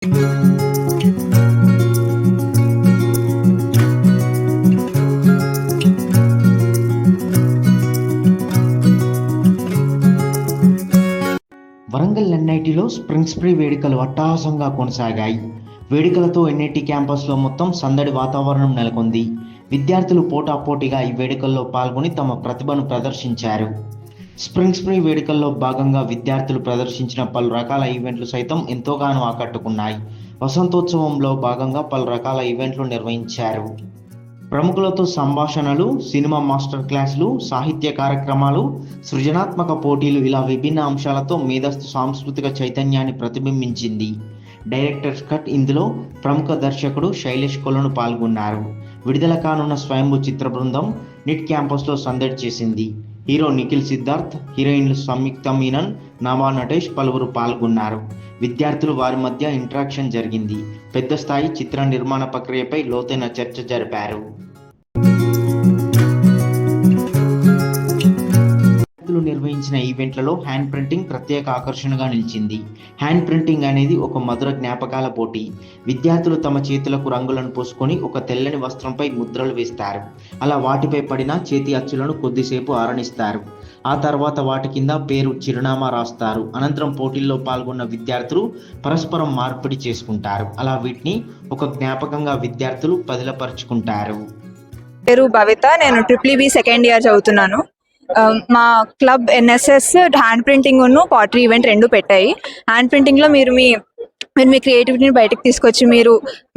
Warangal ఎన్ఐటీలో spring spray వేడుకలు అట్టహాసంగా కొనసాగాయి. వేడుకలతో ఎన్ఐటీ క్యాంపస్లో మొత్తం సందడి వాతావరణం నెలకొంది. విద్యార్థులు పోటాపోటీగా ఈ వేడుకల్లో పాల్గొని తమ ప్రతిభను ప్రదర్శించారు. స్ప్రింగ్ స్ప్రే వేడుకల్లో భాగంగా విద్యార్థులు ప్రదర్శించిన పలు రకాల ఈవెంట్లు సైతం ఎంతోగానో ఆకట్టుకున్నాయి. వసంతోత్సవంలో భాగంగా పలు రకాల ఈవెంట్లు నిర్వహించారు. ప్రముఖులతో సంభాషణలు, సినిమా మాస్టర్ క్లాసులు, సాహిత్య కార్యక్రమాలు, సృజనాత్మక పోటీలు ఇలా విభిన్న అంశాలతో మేధస్తు సాంస్కృతిక చైతన్యాన్ని ప్రతిబింబించింది. డైరెక్టర్స్ కట్ ఇందులో ప్రముఖ దర్శకుడు శైలేష్ కొలను పాల్గొన్నారు. విడుదల కానున్న స్వయంభూ చిత్ర బృందం నిట్ క్యాంపస్లో సందడి చేసింది. హీరో నిఖిల్ సిద్ధార్థ్, హీరోయిన్లు సంయుక్త మీనన్, నవా నటేష్ పలువురు పాల్గొన్నారు. విద్యార్థులు వారి మధ్య ఇంటరాక్షన్ జరిగింది. పెద్ద స్థాయి చిత్ర నిర్మాణ ప్రక్రియపై లోతైన చర్చ జరిపారు. నిర్వహించిన ఈవెంట్లలో హ్యాండ్ ప్రింటింగ్ ప్రత్యేక ఆకర్షణగా నిలిచింది. హ్యాండ్ ప్రింటింగ్ అనేది ఒక మధుర జ్ఞాపకాల పోటీ. విద్యార్థులు తమ చేతులకు రంగులను పూసుకొని ఒక తెల్లని వస్త్రంపై ముద్రలు వేస్తారు. అలా వాటిపై పడిన చేతి అచ్చులను కొద్దిసేపు ఆరనిస్తారు. ఆ తర్వాత వాటి కింద పేరు, చిరునామా రాస్తారు. అనంతరం పోటీల్లో పాల్గొన్న విద్యార్థులు పరస్పరం మార్పిడి చేసుకుంటారు. అలా వీటిని ఒక జ్ఞాపకంగా విద్యార్థులు పదిలపరుచుకుంటారు. పేరు భవిత, నేను BBB సెకండ్ ఇయర్ చదువుతున్నాను. మా club NSS hand printing pottery event రెండు పెట్టాయి. హ్యాండ్ ప్రింటింగ్లో మీరు మీ క్రియేటివిటీని బయటకు తీసుకొచ్చి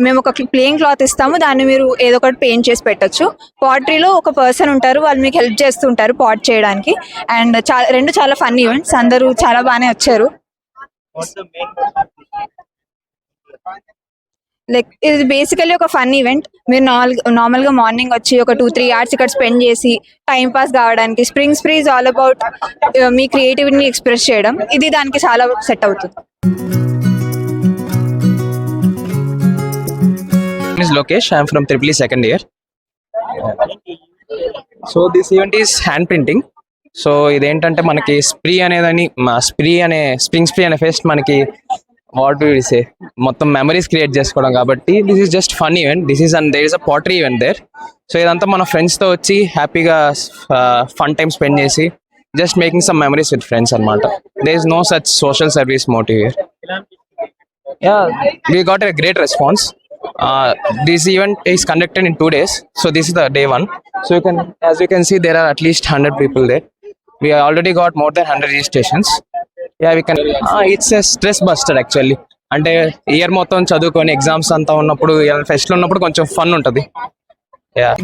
మేము ఒక ప్లేయింగ్ క్లాత్ ఇస్తాము, దాన్ని మీరు ఏదో ఒకటి పెయింట్ చేసి పెట్టచ్చు. పాటరీలో ఒక పర్సన్ ఉంటారు, వాళ్ళు మీకు హెల్ప్ చేస్తుంటారు పాట్ చేయడానికి. అండ్ రెండు చాలా ఫన్ ఈవెంట్స్, అందరూ చాలా బాగానే వచ్చారు. ఇది బేసికలీ ఒక ఫన్ ఈవెంట్. మీరు నార్మల్గా మార్నింగ్ వచ్చి ఒక 2-3 hours ఇక్కడ స్పెండ్ చేసి టైం పాస్ కావడానికి. Spring spray is all about మీ క్రియేటివిటీని ఎక్స్ప్రెస్ చేయడం. ఇది దానికి చాలా సెట్ అవుతుంది. Lokesh, I am from BBB second year. So this event is hand printing. So ఇదేంటంటే మనకి స్ప్రింగ్ స్ప్రే అనే ఫెస్ట్ మనకి మొత్తం మెమరీస్ క్రియేట్ చేసుకోవడం కాబట్టి this is just fun event. There is a pottery event there. So ఇదంతా మన ఫ్రెండ్స్తో వచ్చి హ్యాపీగా ఫన్ టైం స్పెండ్ చేసి just making some memories with friends అనమాట. There is no such social service motive here. We got a great response. This event is conducted in 2 days. So this is the day 1. So as you can see, there are at least 100 people there. We already got more than 100 registrations. Yeah, we can. It's a stress buster actually. అంటే year మొత్తం చదువుకొని exams అంతా ఉన్నప్పుడు ఫెస్ట్లో ఉన్నప్పుడు కొంచెం fun ఉంటుంది. Yeah.